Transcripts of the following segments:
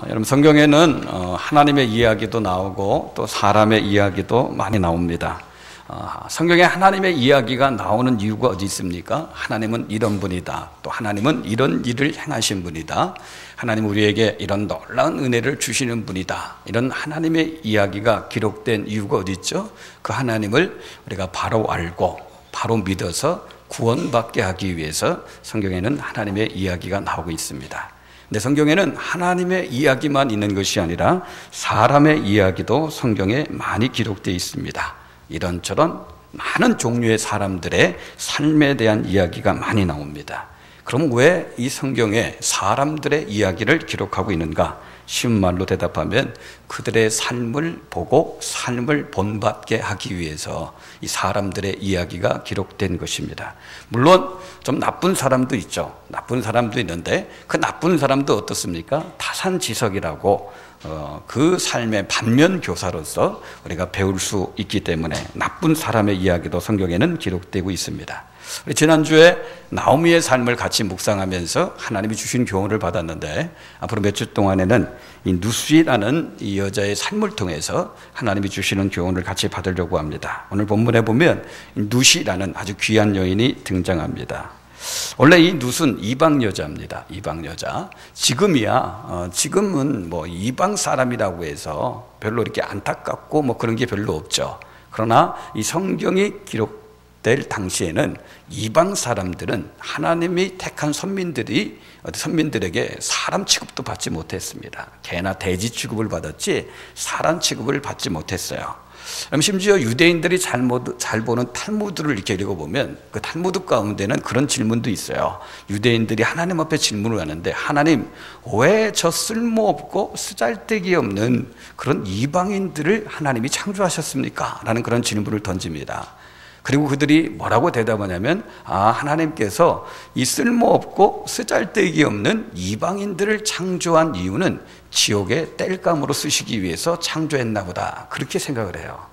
여러분 성경에는 하나님의 이야기도 나오고 또 사람의 이야기도 많이 나옵니다. 성경에 하나님의 이야기가 나오는 이유가 어디 있습니까? 하나님은 이런 분이다. 또 하나님은 이런 일을 행하신 분이다. 하나님 우리에게 이런 놀라운 은혜를 주시는 분이다. 이런 하나님의 이야기가 기록된 이유가 어디 있죠? 그 하나님을 우리가 바로 알고 바로 믿어서 구원받게 하기 위해서 성경에는 하나님의 이야기가 나오고 있습니다. 근데 성경에는 하나님의 이야기만 있는 것이 아니라 사람의 이야기도 성경에 많이 기록되어 있습니다. 이런저런 많은 종류의 사람들의 삶에 대한 이야기가 많이 나옵니다. 그럼 왜 이 성경에 사람들의 이야기를 기록하고 있는가? 쉬운 말로 대답하면 그들의 삶을 보고 삶을 본받게 하기 위해서 이 사람들의 이야기가 기록된 것입니다. 물론 좀 나쁜 사람도 있죠. 나쁜 사람도 있는데 그 나쁜 사람도 어떻습니까? 타산지석이라고 그 삶의 반면교사로서 우리가 배울 수 있기 때문에 나쁜 사람의 이야기도 성경에는 기록되고 있습니다. 우리 지난주에 나오미의 삶을 같이 묵상하면서 하나님이 주신 교훈을 받았는데 앞으로 몇 주 동안에는 이 누시라는 이 여자의 삶을 통해서 하나님이 주시는 교훈을 같이 받으려고 합니다. 오늘 본문에 보면 누시라는 아주 귀한 여인이 등장합니다. 원래 이 룻은 이방 여자입니다. 이방 여자. 지금은 뭐 이방 사람이라고 해서 별로 이렇게 안타깝고 뭐 그런 게 별로 없죠. 그러나 이 성경이 기록될 당시에는 이방 사람들은 하나님이 택한 선민들에게 사람 취급도 받지 못했습니다. 개나 돼지 취급을 받았지 사람 취급을 받지 못했어요. 심지어 유대인들이 잘 보는 탈무드를 이렇게 읽어보면 그 탈무드 가운데는 그런 질문도 있어요. 유대인들이 하나님 앞에 질문을 하는데 하나님 왜 저 쓸모없고 쓰잘데기 없는 그런 이방인들을 하나님이 창조하셨습니까? 라는 그런 질문을 던집니다. 그리고 그들이 뭐라고 대답하냐면 하나님께서 이 쓸모없고 쓰잘데기 없는 이방인들을 창조한 이유는 지옥의 땔감으로 쓰시기 위해서 창조했나 보다 그렇게 생각을 해요.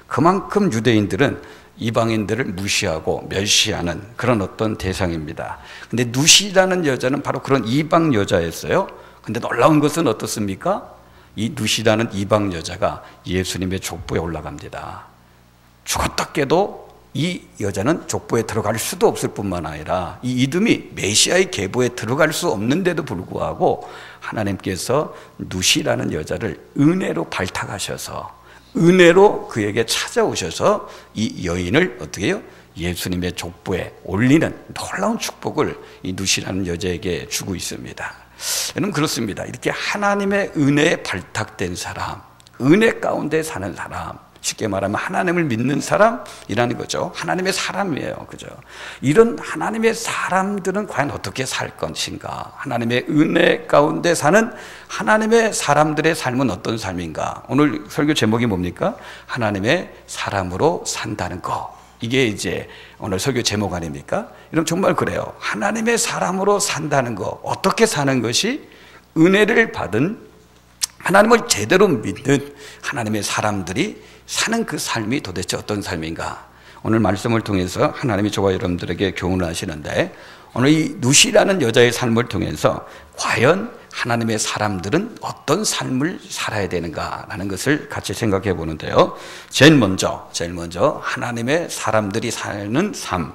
그만큼 유대인들은 이방인들을 무시하고 멸시하는 그런 어떤 대상입니다. 근데 누시라는 여자는 바로 그런 이방 여자였어요. 근데 놀라운 것은 어떻습니까? 이 누시라는 이방 여자가 예수님의 족보에 올라갑니다. 죽었다 깨도 이 여자는 족보에 들어갈 수도 없을 뿐만 아니라 이 이름이 메시아의 계보에 들어갈 수 없는데도 불구하고 하나님께서 누시라는 여자를 은혜로 발탁하셔서 은혜로 그에게 찾아오셔서 이 여인을 어떻게 해요? 예수님의 족보에 올리는 놀라운 축복을 이 누시라는 여자에게 주고 있습니다. 여러분 그렇습니다. 이렇게 하나님의 은혜에 발탁된 사람, 은혜 가운데 사는 사람, 쉽게 말하면 하나님을 믿는 사람이라는 거죠. 하나님의 사람이에요. 그죠? 이런 하나님의 사람들은 과연 어떻게 살 것인가? 하나님의 은혜 가운데 사는 하나님의 사람들의 삶은 어떤 삶인가? 오늘 설교 제목이 뭡니까? 하나님의 사람으로 산다는 거. 이게 이제 오늘 설교 제목 아닙니까? 여러분 정말 그래요. 하나님의 사람으로 산다는 거. 어떻게 사는 것이 은혜를 받은 하나님을 제대로 믿는 하나님의 사람들이 사는 그 삶이 도대체 어떤 삶인가? 오늘 말씀을 통해서 하나님이 저와 여러분들에게 교훈을 하시는데 오늘 이 누시라는 여자의 삶을 통해서 과연 하나님의 사람들은 어떤 삶을 살아야 되는가라는 것을 같이 생각해 보는데요. 제일 먼저 하나님의 사람들이 사는 삶.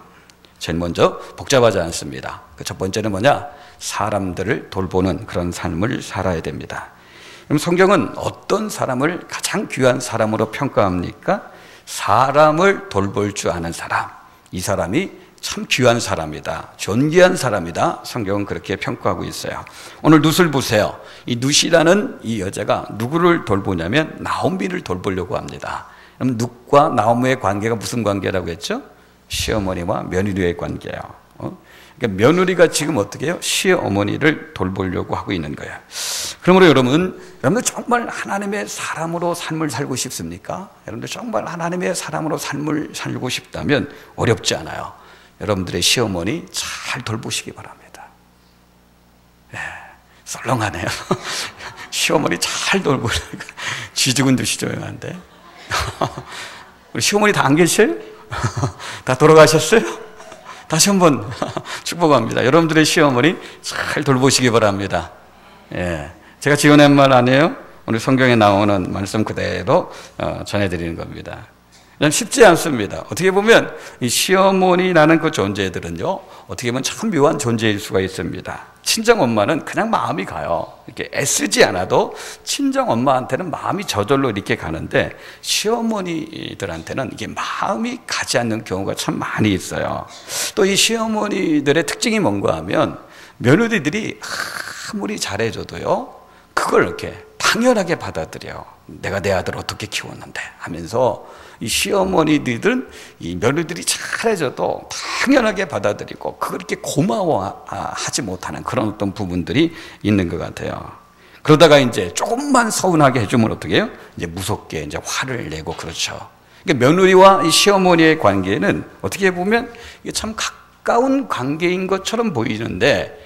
제일 먼저 복잡하지 않습니다. 그 첫 번째는 뭐냐? 사람들을 돌보는 그런 삶을 살아야 됩니다. 그럼 성경은 어떤 사람을 가장 귀한 사람으로 평가합니까? 사람을 돌볼 줄 아는 사람. 이 사람이 참 귀한 사람이다. 존귀한 사람이다. 성경은 그렇게 평가하고 있어요. 오늘 룻을 보세요. 이 룻이라는 이 여자가 누구를 돌보냐면 나오미를 돌보려고 합니다. 그럼 룻과 나오미의 관계가 무슨 관계라고 했죠? 시어머니와 며느리의 관계예요. 그러니까 며느리가 지금 어떻게 해요? 시어머니를 돌보려고 하고 있는 거예요. 그러므로 여러분들 정말 하나님의 사람으로 삶을 살고 싶습니까? 여러분들 정말 하나님의 사람으로 삶을 살고 싶다면 어렵지 않아요. 여러분들의 시어머니 잘 돌보시기 바랍니다. 썰렁하네요. 시어머니 잘 돌보니까 쥐죽은 듯이 조용한데. 우리 시어머니 다 안 계셔요? 다 돌아가셨어요? 다시 한번 축복합니다. 여러분들의 시어머니 잘 돌보시기 바랍니다. 제가 지어낸 말 아니에요? 오늘 성경에 나오는 말씀 그대로 전해드리는 겁니다. 쉽지 않습니다. 어떻게 보면 이 시어머니라는 그 존재들은요, 어떻게 보면 참 묘한 존재일 수가 있습니다. 친정엄마는 그냥 마음이 가요. 이렇게 애쓰지 않아도 친정엄마한테는 마음이 저절로 이렇게 가는데, 시어머니들한테는 이게 마음이 가지 않는 경우가 참 많이 있어요. 또 이 시어머니들의 특징이 뭔가 하면, 며느리들이 아무리 잘해줘도요, 그걸 이렇게 당연하게 받아들여. 내가 내 아들 어떻게 키웠는데 하면서, 이 시어머니들은 이 며느리들이 잘해줘도 당연하게 받아들이고 그걸 이렇게 고마워하지 못하는 그런 어떤 부분들이 있는 것 같아요. 그러다가 이제 조금만 서운하게 해주면 어떻게 해요? 이제 무섭게 이제 화를 내고 그렇죠. 그러니까 며느리와 이 시어머니의 관계는 어떻게 보면 이게 참 가까운 관계인 것처럼 보이는데,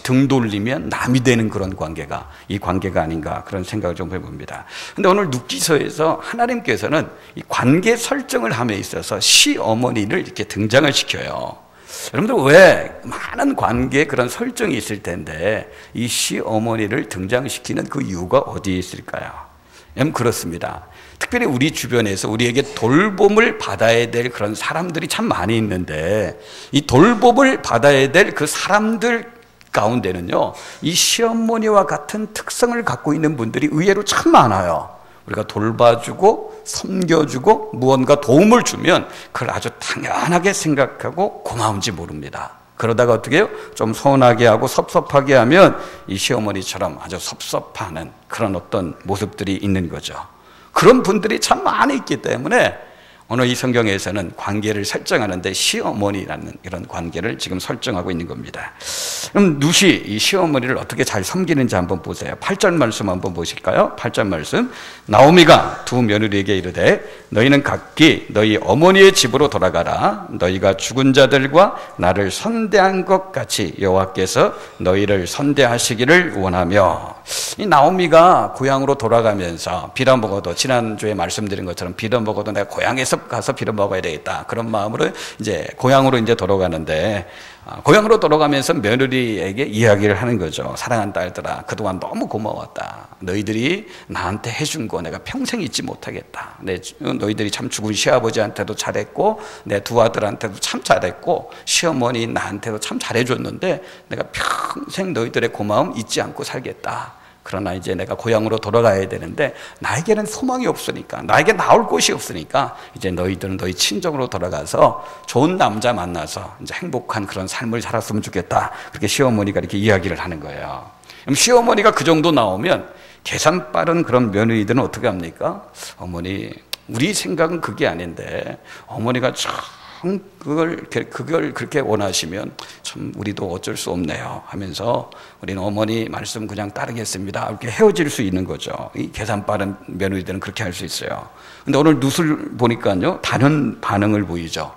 등 돌리면 남이 되는 그런 관계가 이 관계가 아닌가, 그런 생각을 좀 해봅니다. 근데 오늘 룻기서에서 하나님께서는 이 관계 설정을 함에 있어서 시어머니를 이렇게 등장을 시켜요. 여러분들 왜 많은 관계에 그런 설정이 있을 텐데 이 시어머니를 등장시키는 그 이유가 어디에 있을까요? 그렇습니다. 특별히 우리 주변에서 우리에게 돌봄을 받아야 될 그런 사람들이 참 많이 있는데, 이 돌봄을 받아야 될 그 사람들 가운데는요, 이 시어머니와 같은 특성을 갖고 있는 분들이 의외로 참 많아요. 우리가 돌봐주고 섬겨주고 무언가 도움을 주면 그걸 아주 당연하게 생각하고 고마운지 모릅니다. 그러다가 어떻게 해요? 좀 서운하게 하고 섭섭하게 하면 이 시어머니처럼 아주 섭섭하는 그런 어떤 모습들이 있는 거죠. 그런 분들이 참 많이 있기 때문에 오늘 이 성경에서는 관계를 설정하는데 시어머니라는 이런 관계를 지금 설정하고 있는 겁니다. 그럼 룻이 이 시어머니를 어떻게 잘 섬기는지 한번 보세요. 8절 말씀 한번 보실까요? 8절 말씀. 나오미가 두 며느리에게 이르되 너희는 각기 너희 어머니의 집으로 돌아가라. 너희가 죽은 자들과 나를 선대한 것 같이 여호와께서 너희를 선대하시기를 원하며. 이 나오미가 고향으로 돌아가면서 빌어먹어도, 지난주에 말씀드린 것처럼 빌어먹어도 내가 고향에서 가서 빌어먹어야 되겠다, 그런 마음으로 이제 고향으로 이제 돌아가는데, 고향으로 돌아가면서 며느리에게 이야기를 하는 거죠. 사랑하는 딸들아, 그동안 너무 고마웠다. 너희들이 나한테 해준 거 내가 평생 잊지 못하겠다. 너희들이 참 죽은 시아버지한테도 잘했고 내 두 아들한테도 참 잘했고 시어머니 나한테도 참 잘해줬는데 내가 평생 너희들의 고마움 잊지 않고 살겠다. 그러나 이제 내가 고향으로 돌아가야 되는데 나에게는 소망이 없으니까, 나에게 나올 곳이 없으니까 이제 너희들은 너희 친정으로 돌아가서 좋은 남자 만나서 이제 행복한 그런 삶을 살았으면 좋겠다. 그렇게 시어머니가 이렇게 이야기를 하는 거예요. 그럼 시어머니가 그 정도 나오면 계산 빠른 그런 며느리들은 어떻게 합니까? 어머니, 우리 생각은 그게 아닌데 어머니가 참 그걸 그렇게 원하시면 참 우리도 어쩔 수 없네요 하면서 우리는 어머니 말씀 그냥 따르겠습니다, 이렇게 헤어질 수 있는 거죠. 이 계산 빠른 며느리들은 그렇게 할 수 있어요. 근데 오늘 룻을 보니까요, 다른 반응을 보이죠.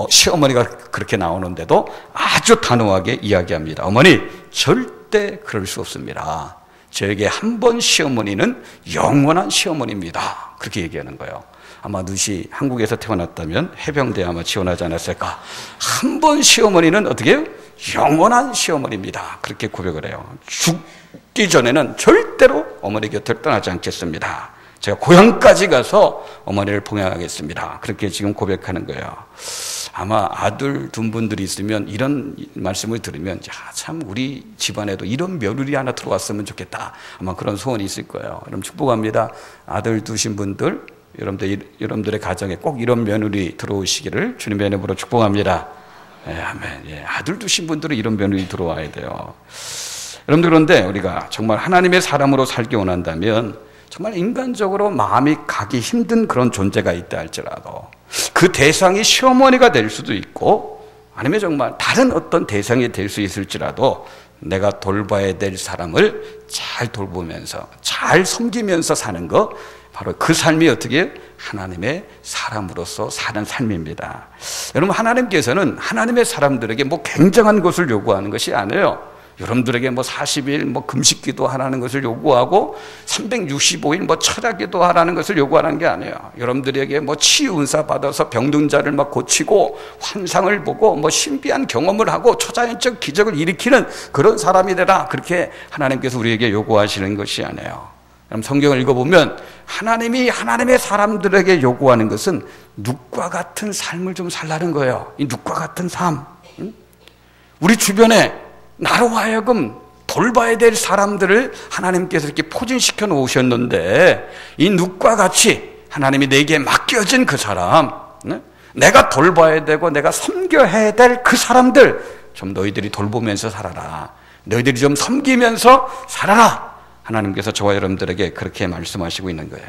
시어머니가 그렇게 나오는데도 아주 단호하게 이야기합니다. 어머니, 절대 그럴 수 없습니다. 저에게 한 번 시어머니는 영원한 시어머니입니다. 그렇게 얘기하는 거예요. 아마 룻이 한국에서 태어났다면 해병대에 아마 지원하지 않았을까. 한 번 시어머니는 어떻게 해요? 영원한 시어머니입니다. 그렇게 고백을 해요. 죽기 전에는 절대로 어머니 곁을 떠나지 않겠습니다. 제가 고향까지 가서 어머니를 봉양하겠습니다. 그렇게 지금 고백하는 거예요. 아마 아들 두 분들이 있으면 이런 말씀을 들으면 참 우리 집안에도 이런 며느리 하나 들어왔으면 좋겠다, 아마 그런 소원이 있을 거예요. 여러분 축복합니다. 아들 두신 분들, 여러분들의 가정에 꼭 이런 며느리 들어오시기를 주님의 이름으로 축복합니다. 네, 아멘. 예, 아들 두신 분들은 이런 며느리 들어와야 돼요. 여러분들, 그런데 우리가 정말 하나님의 사람으로 살기 원한다면 정말 인간적으로 마음이 가기 힘든 그런 존재가 있다 할지라도 그 대상이 시어머니가 될 수도 있고 아니면 정말 다른 어떤 대상이 될 수 있을지라도 내가 돌봐야 될 사람을 잘 돌보면서 잘 섬기면서 사는 것, 바로 그 삶이 어떻게 해요? 하나님의 사람으로서 사는 삶입니다. 여러분, 하나님께서는 하나님의 사람들에게 뭐 굉장한 것을 요구하는 것이 아니에요. 여러분들에게 뭐 40일 뭐 금식기도 하라는 것을 요구하고 365일 뭐 철야기도 하라는 것을 요구하는 게 아니에요. 여러분들에게 뭐 치유 은사 받아서 병든 자를 막 고치고 환상을 보고 뭐 신비한 경험을 하고 초자연적 기적을 일으키는 그런 사람이 되라, 그렇게 하나님께서 우리에게 요구하시는 것이 아니에요. 그럼 성경을 읽어보면 하나님이 하나님의 사람들에게 요구하는 것은 눕과 같은 삶을 좀 살라는 거예요. 이 눕과 같은 삶, 우리 주변에 나로 하여금 돌봐야 될 사람들을 하나님께서 이렇게 포진시켜 놓으셨는데, 이 눕과 같이 하나님이 내게 맡겨진 그 사람, 내가 돌봐야 되고 내가 섬겨야 될 그 사람들 좀 너희들이 돌보면서 살아라, 너희들이 좀 섬기면서 살아라. 하나님께서 저와 여러분들에게 그렇게 말씀하시고 있는 거예요.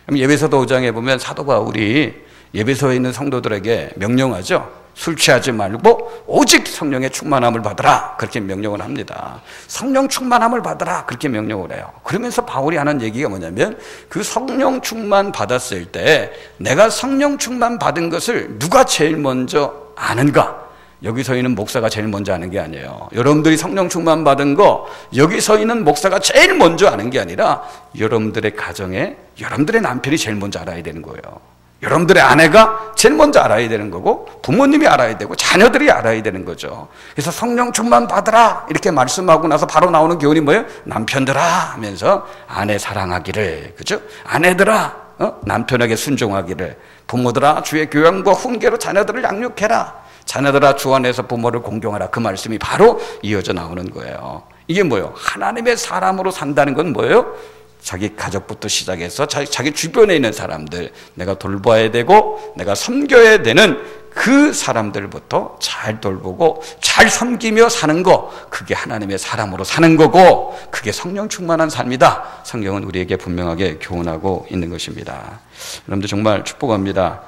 그럼 예배서도 5장에 보면 사도 바울이 예배소에 있는 성도들에게 명령하죠. 술 취하지 말고 오직 성령의 충만함을 받으라, 그렇게 명령을 합니다. 성령 충만함을 받으라, 그렇게 명령을 해요. 그러면서 바울이 하는 얘기가 뭐냐면, 그 성령 충만 받았을 때 내가 성령 충만 받은 것을 누가 제일 먼저 아는가? 여기 서 있는 목사가 제일 먼저 아는 게 아니에요. 여러분들이 성령 충만 받은 거 여기 서 있는 목사가 제일 먼저 아는 게 아니라 여러분들의 가정에 여러분들의 남편이 제일 먼저 알아야 되는 거예요. 여러분들의 아내가 제일 먼저 알아야 되는 거고, 부모님이 알아야 되고, 자녀들이 알아야 되는 거죠. 그래서 성령 충만 받으라 이렇게 말씀하고 나서 바로 나오는 교훈이 뭐예요? 남편들아 하면서 아내 사랑하기를, 그죠? 아내들아 남편에게 순종하기를, 부모들아 주의 교양과 훈계로 자녀들을 양육해라, 자녀들아 주 안에서 부모를 공경하라, 그 말씀이 바로 이어져 나오는 거예요. 이게 뭐예요? 하나님의 사람으로 산다는 건 뭐예요? 자기 가족부터 시작해서 자기 주변에 있는 사람들, 내가 돌봐야 되고 내가 섬겨야 되는 그 사람들부터 잘 돌보고 잘 섬기며 사는 거, 그게 하나님의 사람으로 사는 거고, 그게 성령 충만한 삶이다. 성경은 우리에게 분명하게 교훈하고 있는 것입니다. 여러분들 정말 축복합니다.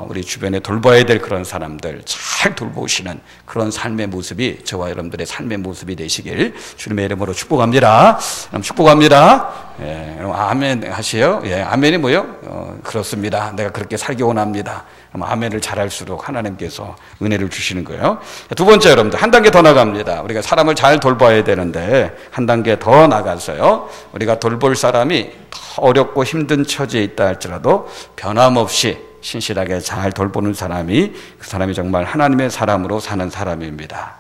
우리 주변에 돌봐야 될 그런 사람들 잘 돌보시는 그런 삶의 모습이 저와 여러분들의 삶의 모습이 되시길 주님의 이름으로 축복합니다. 축복합니다. 예, 아멘 하시요. 예, 아멘이 뭐요? 그렇습니다. 내가 그렇게 살기 원합니다. 그럼 아멘을 잘할수록 하나님께서 은혜를 주시는 거예요. 두 번째, 여러분들 한 단계 더 나갑니다. 우리가 사람을 잘 돌봐야 되는데 한 단계 더 나가서요, 우리가 돌볼 사람이 더 어렵고 힘든 처지에 있다 할지라도 변함없이 신실하게 잘 돌보는 사람이, 그 사람이 정말 하나님의 사람으로 사는 사람입니다.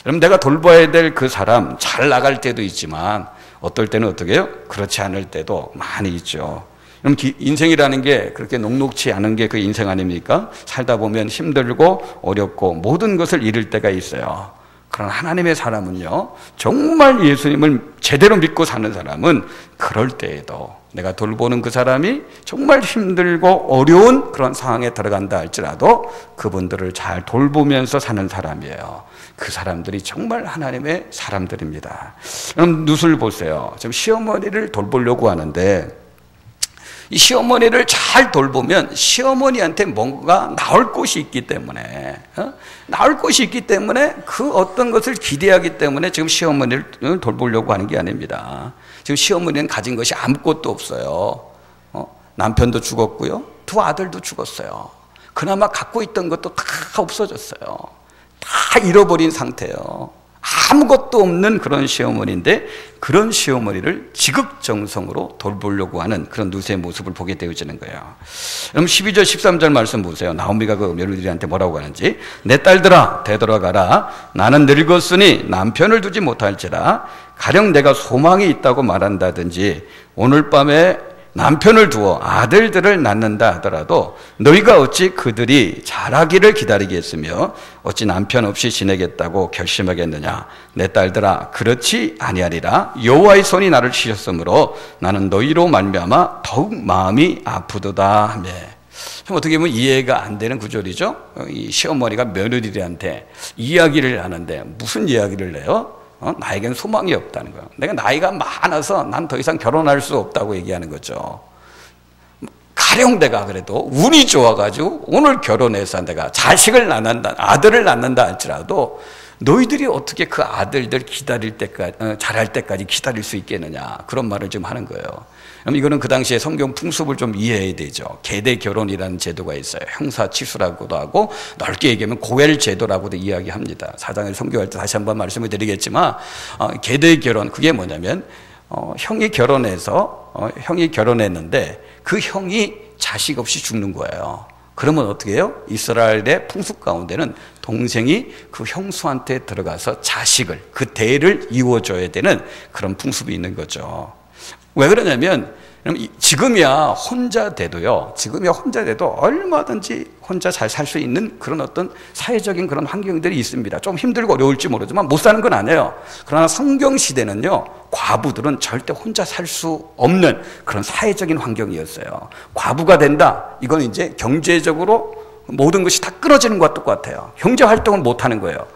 여러분, 내가 돌봐야 될 그 사람 잘 나갈 때도 있지만 어떨 때는 어떻게 해요? 그렇지 않을 때도 많이 있죠. 그럼 인생이라는 게 그렇게 녹록치 않은 게 그 인생 아닙니까? 살다 보면 힘들고 어렵고 모든 것을 잃을 때가 있어요. 그러나 하나님의 사람은요, 정말 예수님을 제대로 믿고 사는 사람은 그럴 때에도 내가 돌보는 그 사람이 정말 힘들고 어려운 그런 상황에 들어간다 할지라도 그분들을 잘 돌보면서 사는 사람이에요. 그 사람들이 정말 하나님의 사람들입니다. 그럼 룻을 보세요. 지금 시어머니를 돌보려고 하는데, 이 시어머니를 잘 돌보면 시어머니한테 뭔가 나올 것이 있기 때문에, 나올 것이 있기 때문에 그 어떤 것을 기대하기 때문에 지금 시어머니를 돌보려고 하는 게 아닙니다. 지금 시어머니는 가진 것이 아무것도 없어요. 남편도 죽었고요, 두 아들도 죽었어요. 그나마 갖고 있던 것도 다 없어졌어요. 다 잃어버린 상태예요. 아무것도 없는 그런 시어머니인데, 그런 시어머니를 지극정성으로 돌보려고 하는 그런 룻의 모습을 보게 되어지는 거예요. 그럼 12절 13절 말씀 보세요. 나오미가 그 며느리한테 뭐라고 하는지. 내 딸들아 되돌아가라. 나는 늙었으니 남편을 두지 못할지라. 가령 내가 소망이 있다고 말한다든지 오늘 밤에 남편을 두어 아들들을 낳는다 하더라도 너희가 어찌 그들이 자라기를 기다리겠으며 어찌 남편 없이 지내겠다고 결심하겠느냐. 내 딸들아 그렇지 아니하리라. 여호와의 손이 나를 치셨으므로 나는 너희로 말미암아 더욱 마음이 아프도다 하며. 어떻게 보면 이해가 안 되는 구절이죠. 이 시어머니가 며느리한테 이야기를 하는데 무슨 이야기를 해요? 나에겐 소망이 없다는 거예요. 내가 나이가 많아서 난 더 이상 결혼할 수 없다고 얘기하는 거죠. 가령 내가 그래도 운이 좋아가지고 오늘 결혼해서 내가 자식을 낳는다, 아들을 낳는다 할지라도 너희들이 어떻게 그 아들들 기다릴 때까지, 자랄 때까지 기다릴 수 있겠느냐. 그런 말을 지금 하는 거예요. 그럼 이거는 그 당시에 성경 풍습을 좀 이해해야 되죠. 계대 결혼이라는 제도가 있어요. 형사치수라고도 하고 넓게 얘기하면 고엘 제도라고도 이야기합니다. 사장을 선교할 때 다시 한번 말씀을 드리겠지만 계대 결혼, 그게 뭐냐면 형이 결혼했는데 그 형이 자식 없이 죽는 거예요. 그러면 어떻게 해요? 이스라엘의 풍습 가운데는 동생이 그 형수한테 들어가서 자식을, 그 대를 이어줘야 되는 그런 풍습이 있는 거죠. 왜 그러냐면 지금이야 혼자 돼도 얼마든지 혼자 잘 살 수 있는 그런 어떤 사회적인 그런 환경들이 있습니다. 좀 힘들고 어려울지 모르지만 못 사는 건 아니에요. 그러나 성경 시대는요, 과부들은 절대 혼자 살 수 없는 그런 사회적인 환경이었어요. 과부가 된다, 이건 이제 경제적으로 모든 것이 다 끊어지는 것과 똑같아요. 경제 활동을 못 하는 거예요.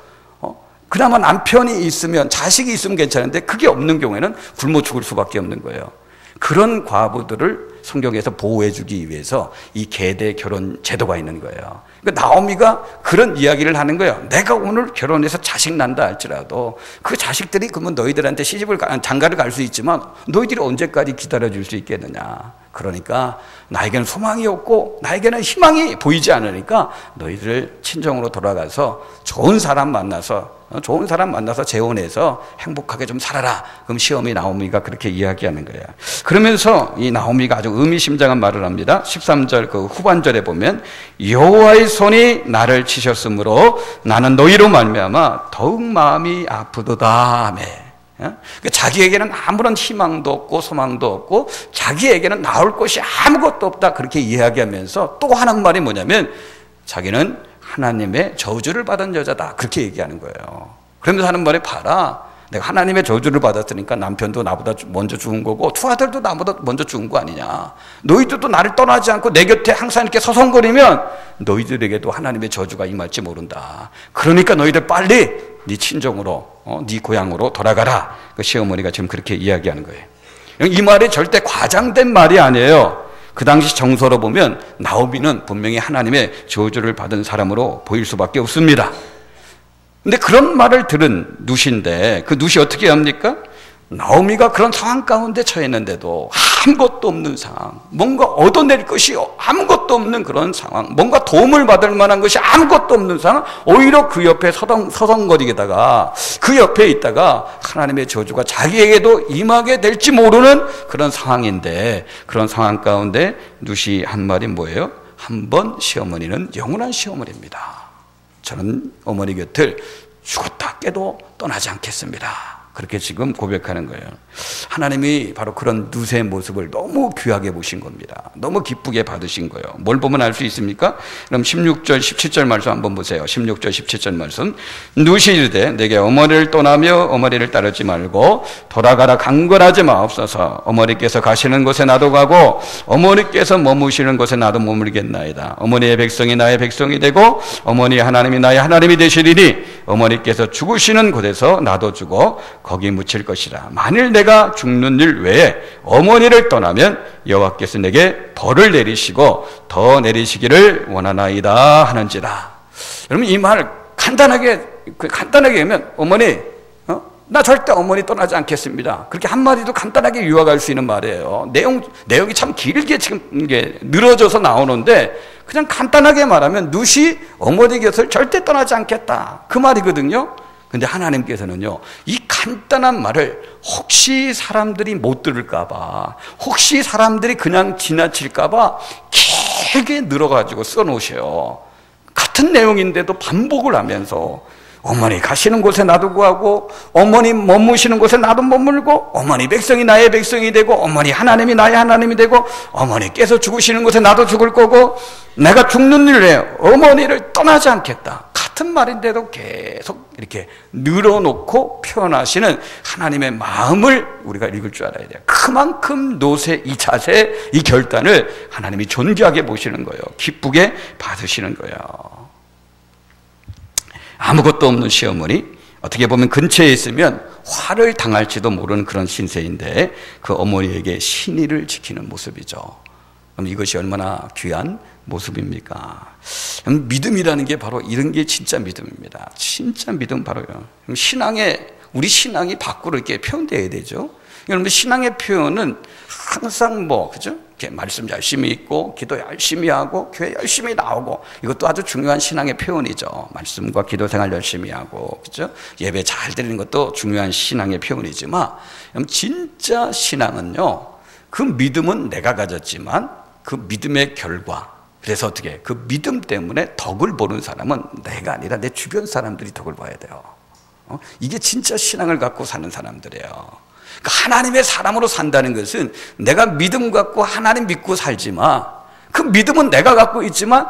그나마 남편이 있으면, 자식이 있으면 괜찮은데 그게 없는 경우에는 굶어 죽을 수밖에 없는 거예요. 그런 과부들을 성경에서 보호해주기 위해서 이 계대 결혼 제도가 있는 거예요. 그러니까 나오미가 그런 이야기를 하는 거예요. 내가 오늘 결혼해서 자식 난다 할지라도 그 자식들이 그러면 너희들한테 장가를 갈 수 있지만 너희들이 언제까지 기다려줄 수 있겠느냐. 그러니까 나에게는 소망이 없고 나에게는 희망이 보이지 않으니까 너희들 친정으로 돌아가서 좋은 사람 만나서 재혼해서 행복하게 좀 살아라. 그럼 시어머니 나오미가 그렇게 이야기하는 거예요. 그러면서 이 나오미가 아주 의미심장한 말을 합니다. 13절 그 후반절에 보면 여호와의 손이 나를 치셨으므로 나는 너희로 말미암아 더욱 마음이 아프도다 하며, 자기에게는 아무런 희망도 없고 소망도 없고 자기에게는 나올 것이 아무것도 없다, 그렇게 이야기하면서 또 하는 말이 뭐냐면 자기는 하나님의 저주를 받은 여자다, 그렇게 얘기하는 거예요. 그러면서 하는 말이, 봐라, 내가 하나님의 저주를 받았으니까 남편도 나보다 먼저 죽은 거고 두 아들도 나보다 먼저 죽은 거 아니냐. 너희들도 나를 떠나지 않고 내 곁에 항상 이렇게 서성거리면 너희들에게도 하나님의 저주가 임할지 모른다. 그러니까 너희들 빨리 네 친정으로, 네 고향으로 돌아가라. 그 시어머니가 지금 그렇게 이야기하는 거예요. 이 말이 절대 과장된 말이 아니에요. 그 당시 정서로 보면 나오미는 분명히 하나님의 저주를 받은 사람으로 보일 수밖에 없습니다. 근데 그런 말을 들은 룻인데 그 룻이 어떻게 합니까? 나오미가 그런 상황 가운데 처했는데도 아무것도 없는 상황, 뭔가 얻어낼 것이 아무것도 없는 그런 상황, 뭔가 도움을 받을 만한 것이 아무것도 없는 상황, 오히려 그 옆에 서성거리다가 그 옆에 있다가 하나님의 저주가 자기에게도 임하게 될지 모르는 그런 상황인데, 그런 상황 가운데 룻이 한 말이 뭐예요? 한번 시어머니는 영원한 시어머니입니다. 저는 어머니 곁을 죽었다 깨도 떠나지 않겠습니다. 그렇게 지금 고백하는 거예요. 하나님이 바로 그런 룻의 모습을 너무 귀하게 보신 겁니다. 너무 기쁘게 받으신 거예요. 뭘 보면 알 수 있습니까? 그럼 16절 17절 말씀 한번 보세요. 16절 17절 말씀. 룻이 이르되 내게 어머니를 떠나며 어머니를 따르지 말고 돌아가라 강권하지 마옵소서. 어머니께서 가시는 곳에 나도 가고 어머니께서 머무시는 곳에 나도 머물겠나이다. 어머니의 백성이 나의 백성이 되고 어머니 하나님이 나의 하나님이 되시리니 어머니께서 죽으시는 곳에서 나도 죽어 거기 묻힐 것이라. 만일 내가 죽는 일 외에 어머니를 떠나면 여호와께서 내게 벌을 내리시고 더 내리시기를 원하나이다 하는지라. 여러분 이 말 간단하게 하면 어머니, 나 절대 어머니 떠나지 않겠습니다. 그렇게 한마디도 간단하게 요약할 수 있는 말이에요. 내용이 참 길게 지금 이게 늘어져서 나오는데 그냥 간단하게 말하면 룻이 어머니 곁을 절대 떠나지 않겠다, 그 말이거든요. 근데 하나님께서는요, 이 간단한 말을 혹시 사람들이 못 들을까봐, 혹시 사람들이 그냥 지나칠까봐 길게 늘어가지고 써놓으셔요. 같은 내용인데도 반복을 하면서 어머니 가시는 곳에 나도 구하고 어머니 머무시는 곳에 나도 머물고 어머니 백성이 나의 백성이 되고 어머니 하나님이 나의 하나님이 되고 어머니께서 죽으시는 곳에 나도 죽을 거고 내가 죽는 일에 어머니를 떠나지 않겠다. 같은 말인데도 계속 이렇게 늘어놓고 표현하시는 하나님의 마음을 우리가 읽을 줄 알아야 돼요. 그만큼 롯의 이 자세, 이 결단을 하나님이 존귀하게 보시는 거예요. 기쁘게 받으시는 거예요. 아무것도 없는 시어머니, 어떻게 보면 근처에 있으면 화를 당할지도 모르는 그런 신세인데 그 어머니에게 신의를 지키는 모습이죠. 그럼 이것이 얼마나 귀한 모습입니까? 믿음이라는 게 바로 이런 게 진짜 믿음입니다. 진짜 믿음 바로요. 우리 신앙이 밖으로 이렇게 표현되어야 되죠. 여러분, 신앙의 표현은 항상 그죠? 이렇게 말씀 열심히 읽고, 기도 열심히 하고, 교회 열심히 나오고, 이것도 아주 중요한 신앙의 표현이죠. 말씀과 기도 생활 열심히 하고, 그죠? 예배 잘 드리는 것도 중요한 신앙의 표현이지만, 진짜 신앙은요, 그 믿음은 내가 가졌지만, 그 믿음의 결과, 그래서 어떻게, 그 믿음 때문에 덕을 보는 사람은 내가 아니라 내 주변 사람들이 덕을 봐야 돼요. 이게 진짜 신앙을 갖고 사는 사람들이에요. 그러니까 하나님의 사람으로 산다는 것은 내가 믿음 갖고 하나님 믿고 살지만 그 믿음은 내가 갖고 있지만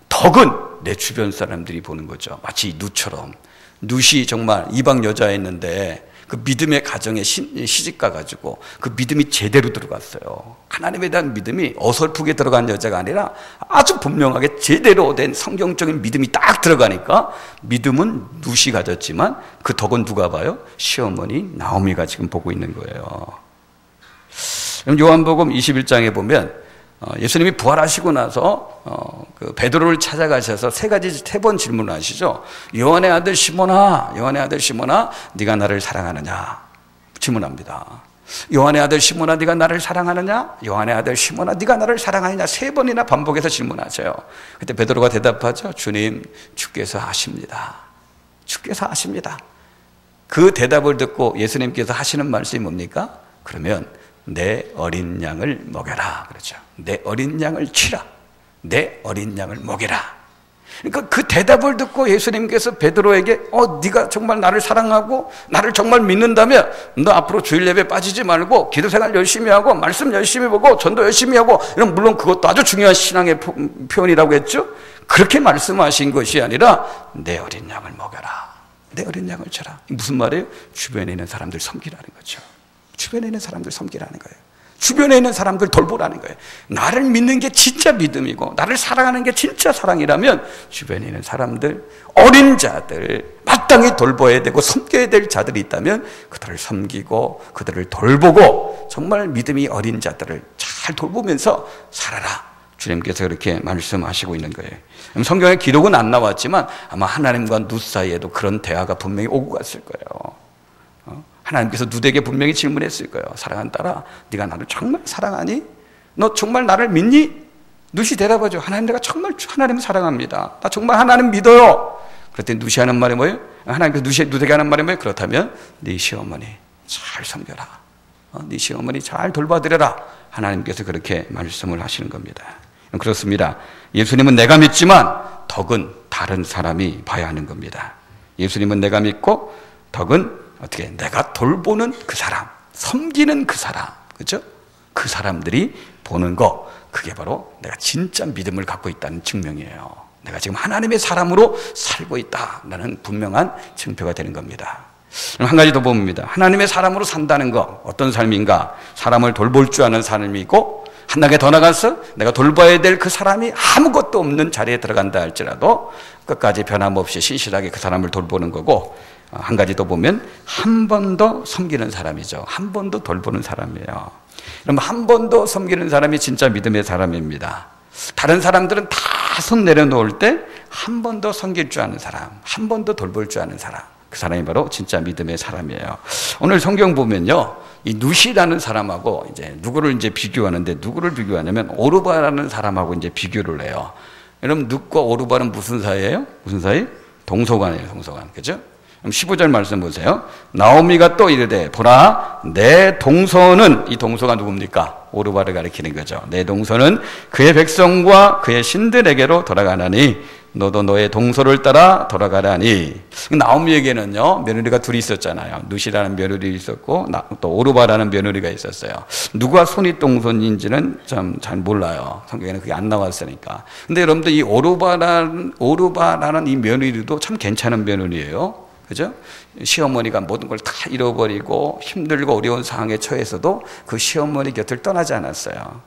덕은 내 주변 사람들이 보는 거죠. 마치 룻처럼. 룻이 정말 이방 여자였는데 그 믿음의 가정에 시집 가가지고 그 믿음이 제대로 들어갔어요. 하나님에 대한 믿음이 어설프게 들어간 여자가 아니라 아주 분명하게 제대로 된 성경적인 믿음이 딱 들어가니까 믿음은 룻이 가졌지만 그 덕은 누가 봐요? 시어머니 나오미가 지금 보고 있는 거예요. 요한복음 21장에 보면 예수님이 부활하시고 나서 그 베드로를 찾아가셔서 세 번 질문을 하시죠. 요한의 아들 시몬아, 요한의 아들 시몬아, 네가 나를 사랑하느냐? 질문합니다. 요한의 아들 시몬아, 네가 나를 사랑하느냐? 요한의 아들 시몬아, 네가 나를 사랑하느냐? 세 번이나 반복해서 질문하셔요. 그때 베드로가 대답하죠. 주님, 주께서 아십니다. 주께서 아십니다. 그 대답을 듣고 예수님께서 하시는 말씀이 뭡니까? 그러면 내 어린 양을 먹여라. 그렇죠. 내 어린 양을 치라. 내 어린 양을 먹여라. 그러니까 그 대답을 듣고 예수님께서 베드로에게 네가 정말 나를 사랑하고 나를 정말 믿는다면 너 앞으로 주일 예배 빠지지 말고 기도 생활 열심히 하고 말씀 열심히 보고 전도 열심히 하고, 이런 물론 그것도 아주 중요한 신앙의 표현이라고 했죠. 그렇게 말씀하신 것이 아니라 내 어린 양을 먹여라. 내 어린 양을 쳐라. 무슨 말이에요? 주변에 있는 사람들 섬기라는 거죠. 주변에 있는 사람들 섬기라는 거예요. 주변에 있는 사람들 돌보라는 거예요. 나를 믿는 게 진짜 믿음이고 나를 사랑하는 게 진짜 사랑이라면 주변에 있는 사람들, 어린 자들, 마땅히 돌봐야 되고 섬겨야 될 자들이 있다면 그들을 섬기고 그들을 돌보고 정말 믿음이 어린 자들을 잘 돌보면서 살아라. 주님께서 그렇게 말씀하시고 있는 거예요. 성경에 기록은 안 나왔지만 아마 하나님과 룻 사이에도 그런 대화가 분명히 오고 갔을 거예요. 하나님께서 룻에게 분명히 질문했을 거예요. 사랑하는 딸아, 네가 나를 정말 사랑하니? 너 정말 나를 믿니? 룻이 대답하죠. 하나님, 내가 정말 하나님을 사랑합니다. 나 정말 하나님 믿어요. 그랬더니 룻이 하는 말이 뭐예요? 하나님께서 룻에게 하는 말이 뭐예요? 그렇다면 네 시어머니 잘 섬겨라. 네 시어머니 잘 돌봐드려라. 하나님께서 그렇게 말씀을 하시는 겁니다. 그렇습니다. 예수님은 내가 믿지만 덕은 다른 사람이 봐야 하는 겁니다. 예수님은 내가 믿고 덕은 어떻게 내가 돌보는 그 사람, 섬기는 그 사람, 그렇죠? 그 사람들이 보는 거, 그게 바로 내가 진짜 믿음을 갖고 있다는 증명이에요. 내가 지금 하나님의 사람으로 살고 있다라는 분명한 증표가 되는 겁니다. 한 가지 더 봅니다. 하나님의 사람으로 산다는 거 어떤 삶인가? 사람을 돌볼 줄 아는 삶이고, 한 단계 더 나가서 내가 돌봐야 될 그 사람이 아무것도 없는 자리에 들어간다 할지라도 끝까지 변함없이 신실하게 그 사람을 돌보는 거고, 한 가지 더 보면 한 번 더 섬기는 사람이죠. 한 번 더 돌보는 사람이에요. 그럼 한 번 더 섬기는 사람이 진짜 믿음의 사람입니다. 다른 사람들은 다 손 내려놓을 때 한 번 더 섬길 줄 아는 사람, 한 번 더 돌볼 줄 아는 사람, 그 사람이 바로 진짜 믿음의 사람이에요. 오늘 성경 보면요, 이 룻이라는 사람하고 이제 누구를 이제 비교하는데, 누구를 비교하냐면 오르바라는 사람하고 이제 비교를 해요. 여러분, 룻과 오르바는 무슨 사이예요? 무슨 사이? 동서관이에요, 동서관. 그죠? 15절 말씀 보세요. 나오미가 또 이르되, 보라, 내 동서는, 이 동서가 누굽니까? 오르바를 가리키는 거죠. 내 동서는 그의 백성과 그의 신들에게로 돌아가나니 너도 너의 동서를 따라 돌아가라니. 나오미에게는요, 며느리가 둘이 있었잖아요. 룻이라는 며느리 있었고 또 오르바라는 며느리가 있었어요. 누가 손윗동선인지는 참 잘 몰라요. 성경에는 그게 안 나왔으니까. 근데 여러분들, 이 오르바라는 이 며느리도 참 괜찮은 며느리예요. 그죠? 시어머니가 모든 걸 다 잃어버리고 힘들고 어려운 상황에 처해서도 그 시어머니 곁을 떠나지 않았어요.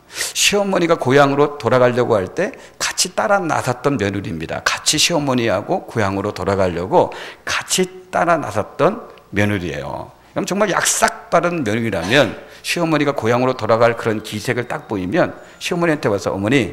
시어머니가 고향으로 돌아가려고 할 때 같이 따라 나섰던 며느리입니다. 같이 시어머니하고 고향으로 돌아가려고 같이 따라 나섰던 며느리예요. 그럼 정말 약삭 딱 바른 며느리라면 시어머니가 고향으로 돌아갈 그런 기색을 딱 보이면 시어머니한테 와서 어머니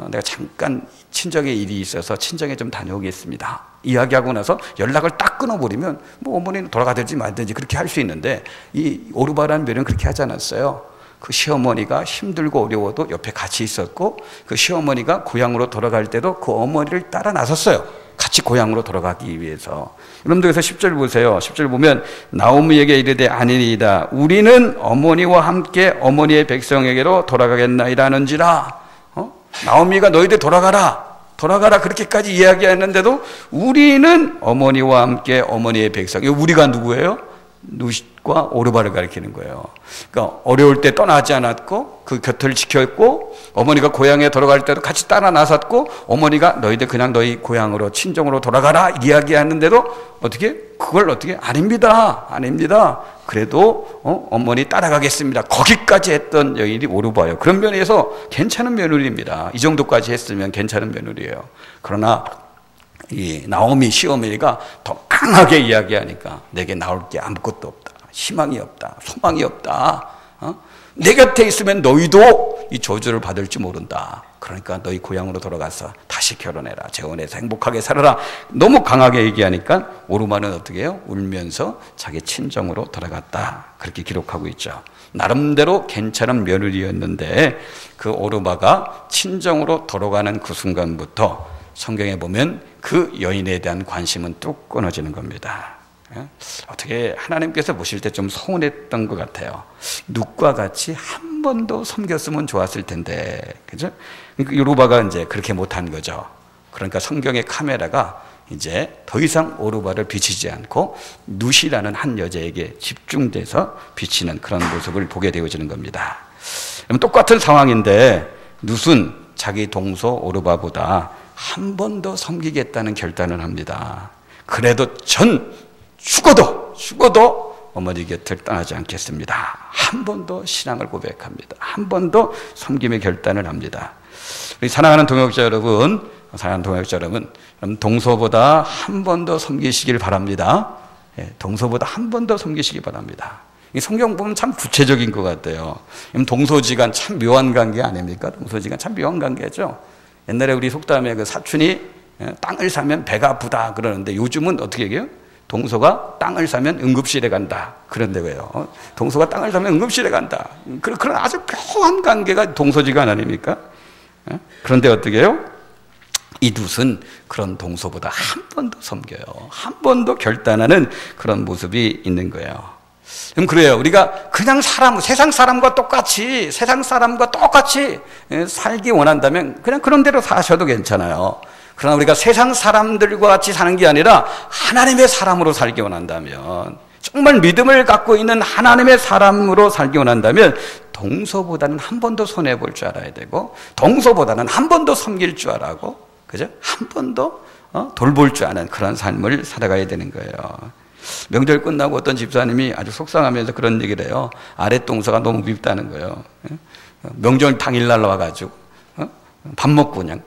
내가 잠깐 친정에 일이 있어서 친정에 좀 다녀오겠습니다 이야기하고 나서 연락을 딱 끊어버리면 뭐 어머니는 돌아가든지 말든지 그렇게 할 수 있는데 이 오르바라는 며느리는 그렇게 하지 않았어요. 그 시어머니가 힘들고 어려워도 옆에 같이 있었고 그 시어머니가 고향으로 돌아갈 때도 그 어머니를 따라 나섰어요. 같이 고향으로 돌아가기 위해서. 여러분들 그래서 10절 보세요. 10절 보면 나오미에게 이르되 아니니이다. 우리는 어머니와 함께 어머니의 백성에게로 돌아가겠나이다 하는지라. 나오미가 너희들 돌아가라 그렇게까지 이야기했는데도 우리는 어머니와 함께 어머니의 백성. 우리가 누구예요? 누싯과 오르바를 가리키는 거예요. 그러니까 어려울 때 떠나지 않았고 그 곁을 지켰고 어머니가 고향에 돌아갈 때도 같이 따라 나섰고 어머니가 너희들 그냥 너희 고향으로 친정으로 돌아가라 이야기하는데도 그걸 아닙니다. 그래도 어머니 따라가겠습니다. 거기까지 했던 여인이 오르바예요. 그런 면에서 괜찮은 며느리입니다. 이 정도까지 했으면 괜찮은 며느리예요. 그러나 이 나오미 시어머니가 더 강하게 이야기하니까 내게 나올 게 아무것도 없다. 희망이 없다. 소망이 없다. 내 곁에 있으면 너희도 이 저주를 받을지 모른다. 그러니까 너희 고향으로 돌아가서 다시 결혼해라. 재혼해서 행복하게 살아라. 너무 강하게 얘기하니까 오르바는 어떻게 해요? 울면서 자기 친정으로 돌아갔다. 그렇게 기록하고 있죠. 나름대로 괜찮은 며느리였는데 그 오르바가 친정으로 돌아가는 그 순간부터 성경에 보면 그 여인에 대한 관심은 뚝 끊어지는 겁니다. 어떻게 하나님께서 보실 때 좀 서운했던 것 같아요. 룻과 같이 한 번도 섬겼으면 좋았을 텐데, 그죠? 오르바가 이제 그렇게 못한 거죠. 그러니까 성경의 카메라가 이제 더 이상 오르바를 비치지 않고 룻이라는 한 여자에게 집중돼서 비치는 그런 모습을 보게 되어지는 겁니다. 똑같은 상황인데 룻은 자기 동서 오르바보다 한 번 더 섬기겠다는 결단을 합니다. 그래도 전 죽어도 어머니 곁을 떠나지 않겠습니다. 한 번 더 신앙을 고백합니다. 한 번 더 섬김의 결단을 합니다. 우리 사랑하는 동역자 여러분, 동서보다 한 번 더 섬기시길 바랍니다. 동서보다 한 번 더 섬기시기 바랍니다. 이 성경 보면 참 구체적인 것 같아요. 동서지간 참 묘한 관계 아닙니까? 동서지간 참 묘한 관계죠. 옛날에 우리 속담에 그 사촌이 땅을 사면 배가 아프다 그러는데 요즘은 어떻게 얘기해요? 동서가 땅을 사면 응급실에 간다. 그런데요. 동서가 땅을 사면 응급실에 간다. 그런 아주 묘한 관계가 동서지간 아닙니까? 그런데 어떻게 해요? 이 룻은 그런 동서보다 한 번 더 섬겨요. 한 번 더 결단하는 그런 모습이 있는 거예요. 그럼 그래요. 우리가 그냥 세상 사람과 똑같이 살기 원한다면 그냥 그런 대로 사셔도 괜찮아요. 그러나 우리가 세상 사람들과 같이 사는 게 아니라 하나님의 사람으로 살기 원한다면, 정말 믿음을 갖고 있는 하나님의 사람으로 살기 원한다면 동서보다는 한 번 더 손해볼 줄 알아야 되고, 동서보다는 한 번 더 섬길 줄 알고, 그죠? 한 번 더 돌볼 줄 아는 그런 삶을 살아가야 되는 거예요. 명절 끝나고 어떤 집사님이 아주 속상하면서 그런 얘기를 해요. 아랫동서가 너무 밉다는 거예요. 명절 당일날 와가지고 밥 먹고 그냥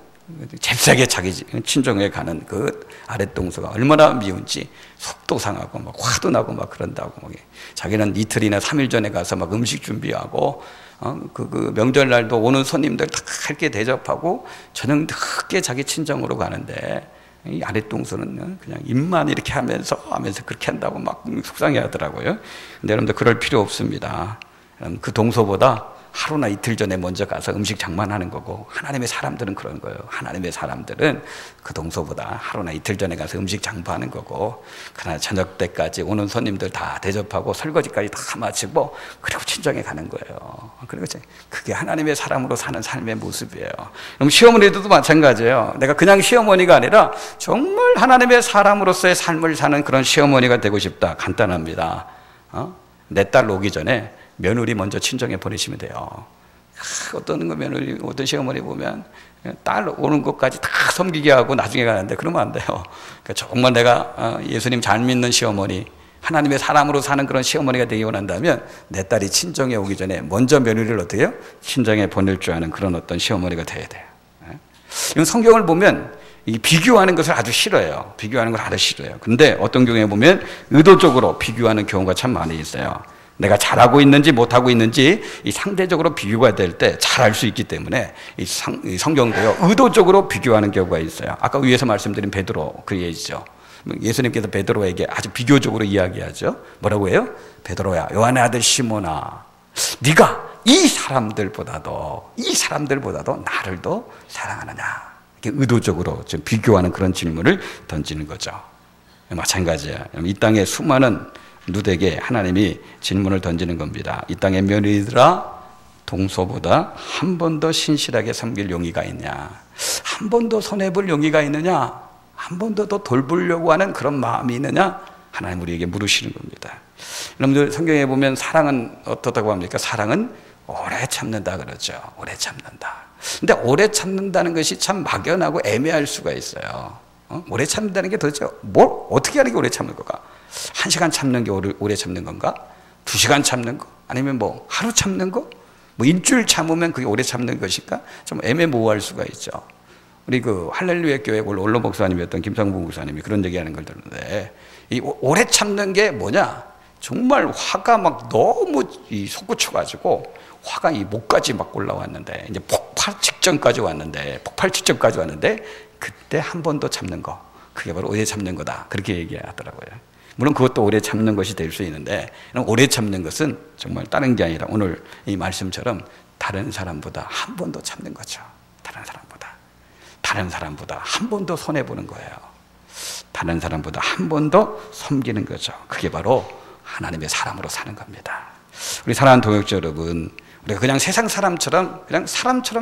잽싸게 자기 친정에 가는 그 아랫동서가 얼마나 미운지 속도 상하고 막 화도 나고 막 그런다고. 막 자기는 이틀이나 3일 전에 가서 막 음식 준비하고 그 명절날도 오는 손님들 다 함께 대접하고 저녁 늦게 자기 친정으로 가는데 이 아랫동서는 그냥 입만 이렇게 하면서 그렇게 한다고 막 속상해 하더라고요. 근데 여러분들 그럴 필요 없습니다. 그 동서보다 하루나 이틀 전에 먼저 가서 음식 장만하는 거고, 하나님의 사람들은 그런 거예요. 하나님의 사람들은 그 동서보다 하루나 이틀 전에 가서 음식 장부하는 거고, 그날 저녁 때까지 오는 손님들 다 대접하고 설거지까지 다 마치고 그리고 친정에 가는 거예요. 그리고 그게 하나님의 사람으로 사는 삶의 모습이에요. 그럼 시어머니들도 마찬가지예요. 내가 그냥 시어머니가 아니라 정말 하나님의 사람으로서의 삶을 사는 그런 시어머니가 되고 싶다. 간단합니다. 내 딸 오기 전에 며느리 먼저 친정에 보내시면 돼요. 어떤 시어머니 보면 딸 오는 것까지 다 섬기게 하고 나중에 가는데 그러면 안 돼요. 그러니까 정말 내가 예수님 잘 믿는 시어머니, 하나님의 사람으로 사는 그런 시어머니가 되기 원한다면 내 딸이 친정에 오기 전에 먼저 며느리를 어떻게 해요? 친정에 보낼 줄 아는 그런 어떤 시어머니가 돼야 돼요. 이건 성경을 보면 비교하는 것을 아주 싫어해요. 비교하는 걸 아주 싫어해요. 근데 어떤 경우에 보면 의도적으로 비교하는 경우가 참 많이 있어요. 내가 잘하고 있는지 못하고 있는지 이 상대적으로 비교가 될 때 잘 알 수 있기 때문에 이 성경도요 의도적으로 비교하는 경우가 있어요. 아까 위에서 말씀드린 베드로 그 예시죠. 예수님께서 베드로에게 아주 비교적으로 이야기하죠. 뭐라고 해요? 베드로야, 요한의 아들 시몬아, 네가 이 사람들보다도 나를 더 사랑하느냐. 이렇게 의도적으로 좀 비교하는 그런 질문을 던지는 거죠. 마찬가지야. 이 땅의 수많은 누드에게 하나님이 질문을 던지는 겁니다. 이 땅의 며느리들아, 동서보다 한 번 더 신실하게 섬길 용의가 있냐? 한 번 더 손해볼 용의가 있느냐? 한 번 더 돌보려고 하는 그런 마음이 있느냐? 하나님 우리에게 물으시는 겁니다. 여러분들 성경에 보면 사랑은 어떻다고 합니까? 사랑은 오래 참는다 그러죠. 오래 참는다. 근데 오래 참는다는 것이 참 막연하고 애매할 수가 있어요. 오래 참는다는 게 도대체 어떻게 하는 게 오래 참는 건가? 1시간 참는 게 오래 참는 건가? 2시간 참는 거? 아니면 하루 참는 거? 일주일 참으면 그게 오래 참는 것일까? 좀 애매모호할 수가 있죠. 우리 할렐루야 교회 원로 목사님이었던 김상부 목사님이 그런 얘기하는 걸 듣는데, 이 오래 참는 게 뭐냐? 정말 화가 막 너무 솟구쳐가지고 화가 이 목까지 막 올라왔는데, 이제 폭발 직전까지 왔는데 그때 한 번 더 참는 거, 그게 바로 오래 참는 거다. 그렇게 얘기하더라고요. 물론 그것도 오래 참는 것이 될 수 있는데, 오래 참는 것은 정말 다른 게 아니라 오늘 이 말씀처럼 다른 사람보다 한 번 더 참는 거죠. 다른 사람보다 한 번 더 손해보는 거예요. 다른 사람보다 한 번 더 섬기는 거죠. 그게 바로 하나님의 사람으로 사는 겁니다. 우리 사랑하는 동역자 여러분, 우리가 그냥 세상 사람처럼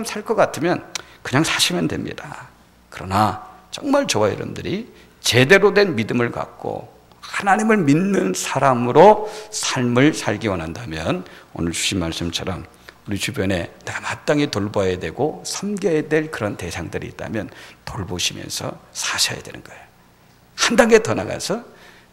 살 것 같으면 그냥 사시면 됩니다. 그러나 정말 저와 여러분들이 제대로 된 믿음을 갖고 하나님을 믿는 사람으로 삶을 살기 원한다면 오늘 주신 말씀처럼 우리 주변에 내가 마땅히 돌봐야 되고 섬겨야 될 그런 대상들이 있다면 돌보시면서 사셔야 되는 거예요. 한 단계 더 나가서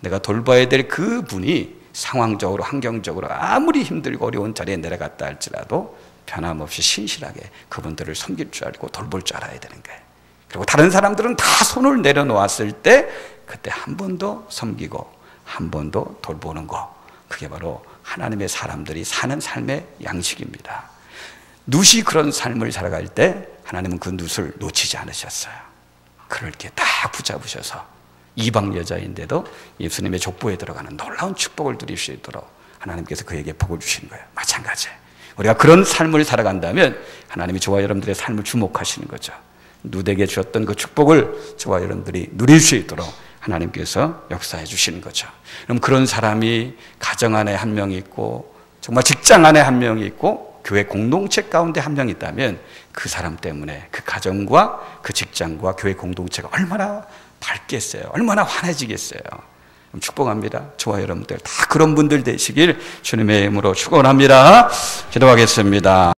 내가 돌봐야 될 그 분이 상황적으로 환경적으로 아무리 힘들고 어려운 자리에 내려갔다 할지라도 변함없이 신실하게 그분들을 섬길 줄 알고 돌볼 줄 알아야 되는 거예요. 그리고 다른 사람들은 다 손을 내려놓았을 때 그때 한 번 더 섬기고 한 번 더 돌보는 거, 그게 바로 하나님의 사람들이 사는 삶의 양식입니다. 룻이 그런 삶을 살아갈 때 하나님은 그 룻을 놓치지 않으셨어요. 그를 이렇게 딱 붙잡으셔서 이방 여자인데도 예수님의 족보에 들어가는 놀라운 축복을 누릴 수 있도록 하나님께서 그에게 복을 주신 거예요. 마찬가지예요. 우리가 그런 삶을 살아간다면 하나님이 저와 여러분들의 삶을 주목하시는 거죠. 룻에게 주었던 그 축복을 저와 여러분들이 누릴 수 있도록 하나님께서 역사해 주시는 거죠. 그럼 그런 사람이 가정 안에 한 명 있고 정말 직장 안에 한 명이 있고 교회 공동체 가운데 한 명 있다면 그 사람 때문에 그 가정과 그 직장과 교회 공동체가 얼마나 밝겠어요. 얼마나 환해지겠어요. 축복합니다. 저와 여러분들 다 그런 분들 되시길 주님의 이름으로 축원합니다. 기도하겠습니다.